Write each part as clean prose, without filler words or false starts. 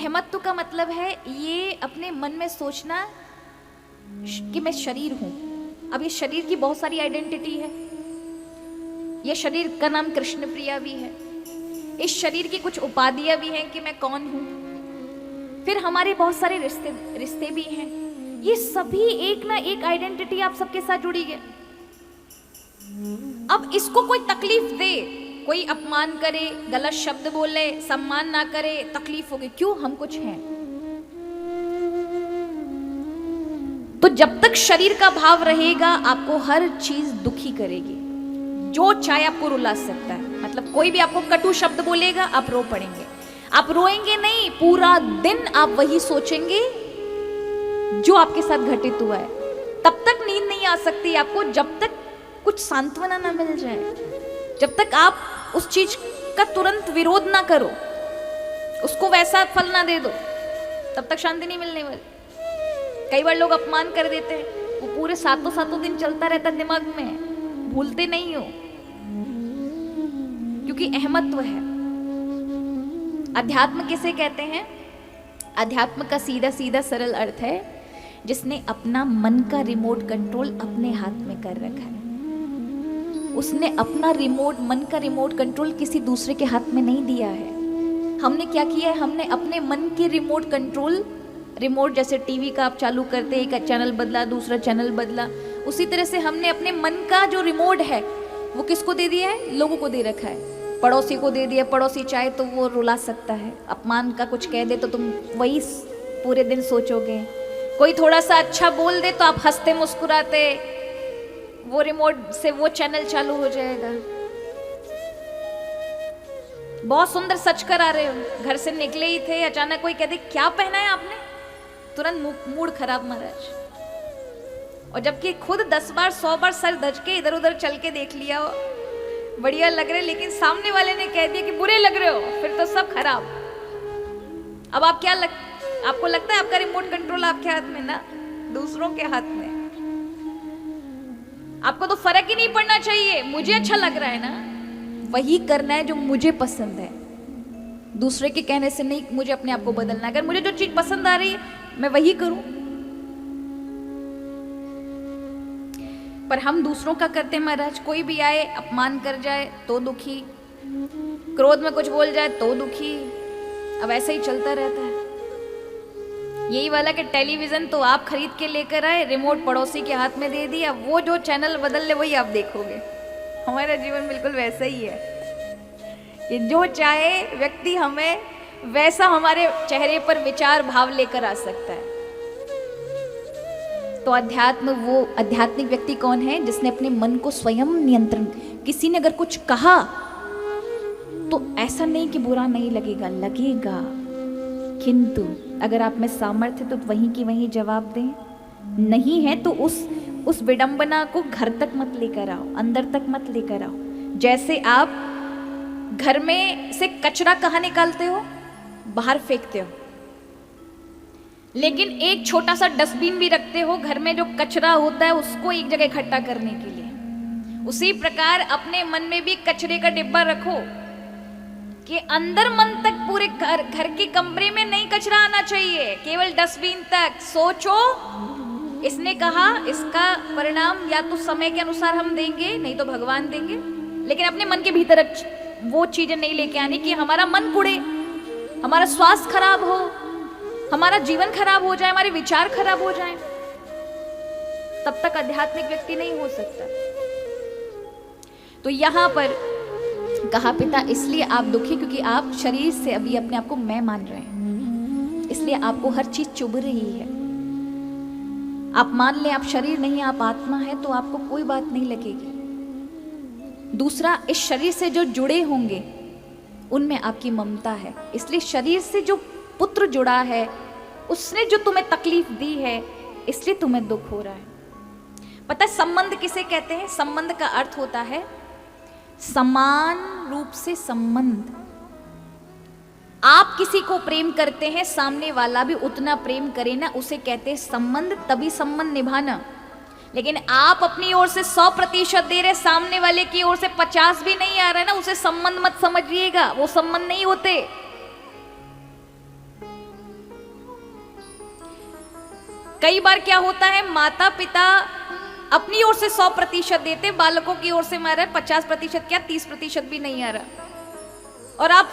अहमत्व का मतलब है ये अपने मन में सोचना कि मैं शरीर हूं। अब ये शरीर की बहुत सारी आइडेंटिटी है। ये शरीर का नाम कृष्ण प्रिया भी है। इस शरीर की कुछ उपाधियां भी हैं कि मैं कौन हूं। फिर हमारे बहुत सारे रिश्ते भी हैं। ये सभी एक ना एक आइडेंटिटी आप सबके साथ जुड़ी है। अब इसको कोई तकलीफ दे, कोई अपमान करे, गलत शब्द बोले, सम्मान ना करे, तकलीफ होगी। क्यों? हम कुछ हैं। तो जब तक शरीर का भाव रहेगा आपको हर चीज दुखी करेगी। जो चाहे आपको रुला सकता है। मतलब कोई भी आपको कटु शब्द बोलेगा आप रो पड़ेंगे। आप रोएंगे नहीं, पूरा दिन आप वही सोचेंगे जो आपके साथ घटित हुआ है। तब तक नींद नहीं आ सकती आपको जब तक कुछ सांत्वना ना मिल जाए, जब तक आप उस चीज का तुरंत विरोध ना करो, उसको वैसा फल ना दे दो, तब तक शांति नहीं मिलने वाली। कई बार लोग अपमान कर देते हैं, वो पूरे सातों दिन चलता रहता दिमाग में, भूलते नहीं हो, क्योंकि अहमत्व है। अध्यात्म किसे कहते हैं? अध्यात्म का सीधा सीधा सरल अर्थ है जिसने अपना मन का रिमोट कंट्रोल अपने हाथ में कर रखा है। उसने अपना रिमोट, मन का रिमोट कंट्रोल किसी दूसरे के हाथ में नहीं दिया है। हमने क्या किया है? हमने अपने मन के रिमोट कंट्रोल, रिमोट जैसे टीवी का आप चालू करते, एक चैनल बदला, दूसरा चैनल बदला, उसी तरह से हमने अपने मन का जो रिमोट है वो किसको दे दिया है? लोगों को दे रखा है। पड़ोसी को दे दिया। पड़ोसी चाहे तो वो रुला सकता है, अपमान का कुछ कह दे तो तुम वही पूरे दिन सोचोगे। कोई थोड़ा सा अच्छा बोल दे तो आप हंसते मुस्कुराते, वो रिमोट से वो चैनल चालू हो जाएगा। बहुत सुंदर सच कर आ रहे हो, घर से निकले ही थे, अचानक कोई कहते क्या पहना है आपने, तुरंत मूड खराब महाराज। और जबकि खुद 10 बार 100 बार सर धज के इधर उधर चल के देख लिया हो, बढ़िया लग रहे, लेकिन सामने वाले ने कह दिया कि बुरे लग रहे हो, फिर तो सब खराब। अब आप आपको लगता है आपका रिमोट कंट्रोल आपके हाथ में ना, दूसरों के हाथ में। आपको तो फर्क ही नहीं पड़ना चाहिए, मुझे अच्छा लग रहा है ना, वही करना है जो मुझे पसंद है। दूसरे के कहने से नहीं मुझे अपने आप को बदलना। अगर मुझे जो चीज पसंद आ रही है मैं वही करूं। पर हम दूसरों का करते हैं महाराज। कोई भी आए अपमान कर जाए तो दुखी, क्रोध में कुछ बोल जाए तो दुखी। अब ऐसा ही चलता रहता है। यही वाला कि टेलीविजन तो आप खरीद के लेकर आए, रिमोट पड़ोसी के हाथ में दे दिया, वो जो चैनल बदल ले वही आप देखोगे। हमारा जीवन बिल्कुल वैसा ही है कि जो चाहे व्यक्ति हमें वैसा हमारे चेहरे पर विचार भाव लेकर आ सकता है। तो अध्यात्म, वो आध्यात्मिक व्यक्ति कौन है? जिसने अपने मन को स्वयं नियंत्रण। किसी ने अगर कुछ कहा तो ऐसा नहीं कि बुरा नहीं लगेगा, लगेगा, किंतु अगर आप में सामर्थ्य तो वहीं की वहीं जवाब दें। नहीं है तो उस विडंबना को घर तक मत लेकर आओ, अंदर तक मत लेकर आओ। जैसे आप घर में से कचरा कहाँ निकालते हो? बाहर फेंकते हो, लेकिन एक छोटा सा डस्टबिन भी रखते हो घर में, जो कचरा होता है उसको एक जगह इकट्ठा करने के लिए। उसी प्रकार अपने मन में भी कचरे का डिब्बा रखो कि अंदर मन तक, पूरे घर के कमरे में नहीं कचरा आना चाहिए, केवल डस्टबिन तक। सोचो, इसने कहा इसका परिणाम या तो समय के अनुसार हम देंगे, नहीं तो भगवान देंगे, लेकिन अपने मन के भीतर वो चीजें नहीं लेके आनी कि हमारा मन कुड़े, हमारा स्वास्थ्य खराब हो, हमारा जीवन खराब हो जाए, हमारे विचार खराब हो जाए। तब तक आध्यात्मिक व्यक्ति नहीं हो सकता। तो यहां पर कहा पिता इसलिए आप दुखी क्योंकि आप शरीर से अभी अपने आप को मैं मान रहे हैं, इसलिए आपको हर चीज चुभ रही है। आप मान लें आप शरीर नहीं, आप आत्मा है, तो आपको कोई बात नहीं लगेगी। दूसरा, इस शरीर से जो जुड़े होंगे उनमें आपकी ममता है, इसलिए शरीर से जो पुत्र जुड़ा है उसने जो तुम्हें तकलीफ दी है, इसलिए तुम्हें दुख हो रहा है। पता है संबंध किसे कहते हैं? संबंध का अर्थ होता है समान रूप से संबंध। आप किसी को प्रेम करते हैं, सामने वाला भी उतना प्रेम करे ना, उसे कहते हैं संबंध, तभी संबंध निभाना। लेकिन आप अपनी ओर से 100% दे रहे, सामने वाले की ओर से 50 भी नहीं आ रहा है ना, उसे संबंध मत समझिएगा, वो संबंध नहीं होते। कई बार क्या होता है, माता पिता अपनी ओर से 100% देते, बालकों की ओर से मारा 50% क्या 30% भी नहीं आ रहा, और आप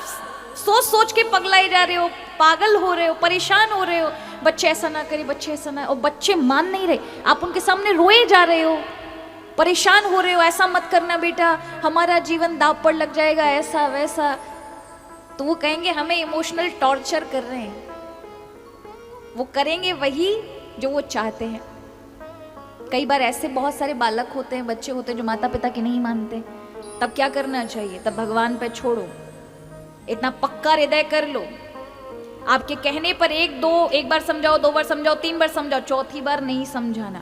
सोच सोच के पगलाए जा रहे हो, पागल हो रहे हो, परेशान हो रहे हो, बच्चे ऐसा ना करे, बच्चे ऐसा ना, और बच्चे मान नहीं रहे, आप उनके सामने रोए जा रहे हो, परेशान हो रहे हो, ऐसा मत करना बेटा, हमारा जीवन दांव पर लग जाएगा, ऐसा वैसा। तो वो कहेंगे हमें इमोशनल टॉर्चर कर रहे हैं, वो करेंगे वही जो वो चाहते हैं। कई बार ऐसे बहुत सारे बालक होते हैं, बच्चे होते हैं जो माता पिता की नहीं मानते, तब क्या करना चाहिए? तब भगवान पे छोड़ो, इतना पक्का हृदय कर लो, आपके कहने पर एक बार समझाओ, 2 बार समझाओ, 3 बार समझाओ, चौथी बार नहीं समझाना,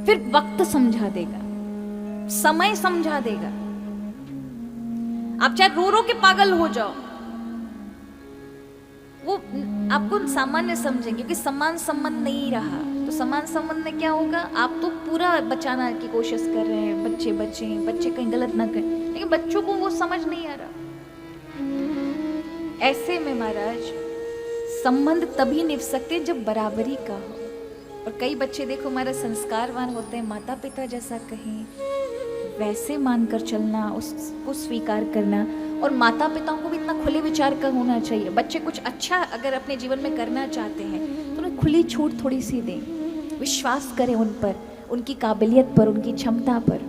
फिर वक्त समझा देगा, समय समझा देगा। आप चाहे रो रो के पागल हो जाओ, वो आपको सामान्य समझेंगे, क्योंकि समान संबंध नहीं रहा। तो समान संबंध में क्या होगा, आप तो पूरा बचाना की कोशिश कर रहे हैं, बच्चे बच्चे कहीं गलत ना करें, लेकिन बच्चों को वो समझ नहीं आ रहा। ऐसे में महाराज संबंध तभी निभ सकते जब बराबरी का हो। और कई बच्चे देखो हमारे संस्कारवान होते हैं, माता पिता जैसा कहें वैसे मानकर चलना, उसको स्वीकार करना। और माता पिताओं को भी इतना खुले विचार का होना चाहिए। बच्चे कुछ अच्छा अगर अपने जीवन में करना चाहते हैं तो उन्हें खुली छूट थोड़ी सी दें, विश्वास करें उन पर, उनकी काबिलियत पर, उनकी क्षमता पर,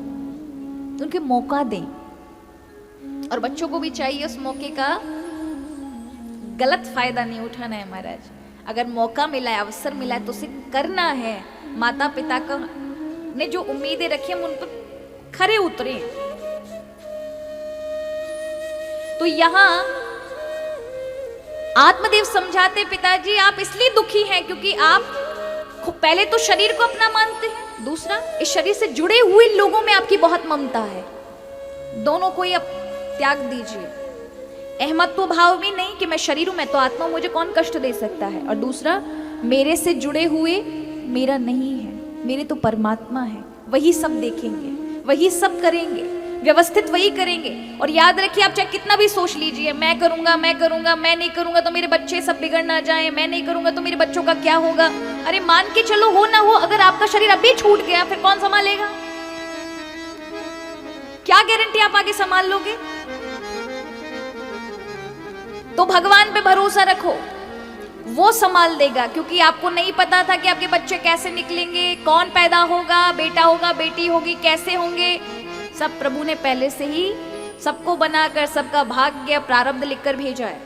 उनके मौका दें। और बच्चों को भी चाहिए उस मौके का गलत फायदा नहीं उठाना है महाराज। अगर मौका मिला है, अवसर मिला है तो उसे करना है। माता पिता का ने जो उम्मीदें रखी हम उन पर खरे उतरे। तो यहां आत्मदेव समझाते, पिताजी आप इसलिए दुखी हैं क्योंकि आप पहले तो शरीर को अपना मानते हैं, दूसरा इस शरीर से जुड़े हुए लोगों में आपकी बहुत ममता है। दोनों को ही अब त्याग दीजिए। अहमत्व भाव भी नहीं कि मैं शरीर हूं, मैं तो आत्मा, मुझे कौन कष्ट दे सकता है। और दूसरा, मेरे से जुड़े हुए मेरा नहीं है, मेरे तो परमात्मा है, वही सब देखेंगे, वही सब करेंगे, व्यवस्थित वही करेंगे। और याद रखिए, आप चाहे कितना भी सोच लीजिए, मैं करूंगा, मैं करूंगा, मैं नहीं करूंगा तो मेरे बच्चे सब बिगड़ ना जाए, मैं नहीं करूंगा तो मेरे बच्चों का क्या होगा। अरे मान के चलो, हो ना हो, अगर आपका शरीर अभी छूट गया फिर कौन संभालेगा? क्या गारंटी आप आगे संभाल लोगे? तो भगवान पे भरोसा रखो, वो संभाल देगा। क्योंकि आपको नहीं पता था कि आपके बच्चे कैसे निकलेंगे, कौन पैदा होगा, बेटा होगा, बेटी होगी, कैसे होंगे। सब प्रभु ने पहले से ही सबको बनाकर, सबका भाग्य प्रारब्ध लिखकर भेजा है।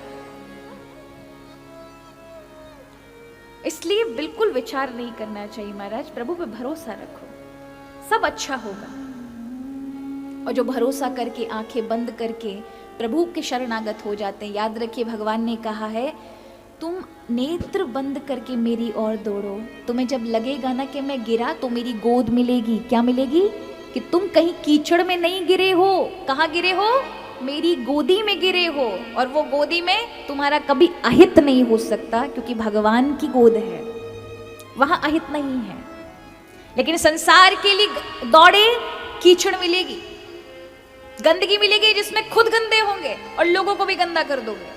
इसलिए बिल्कुल विचार नहीं करना चाहिए महाराज, प्रभु पे भरोसा रखो, सब अच्छा होगा। और जो भरोसा करके, आंखें बंद करके प्रभु के शरणागत हो जाते हैं, याद रखिए भगवान ने कहा है, तुम नेत्र बंद करके मेरी ओर दौड़ो। तुम्हें जब लगेगा ना कि मैं गिरा तो मेरी गोद मिलेगी। क्या मिलेगी? कि तुम कहीं कीचड़ में नहीं गिरे हो। कहाँ गिरे हो? मेरी गोदी में गिरे हो। और वो गोदी में तुम्हारा कभी अहित नहीं हो सकता, क्योंकि भगवान की गोद है, वहां अहित नहीं है। लेकिन संसार के लिए दौड़े, कीचड़ मिलेगी, गंदगी मिलेगी, जिसमें खुद गंदे होंगे और लोगों को भी गंदा कर दोगे।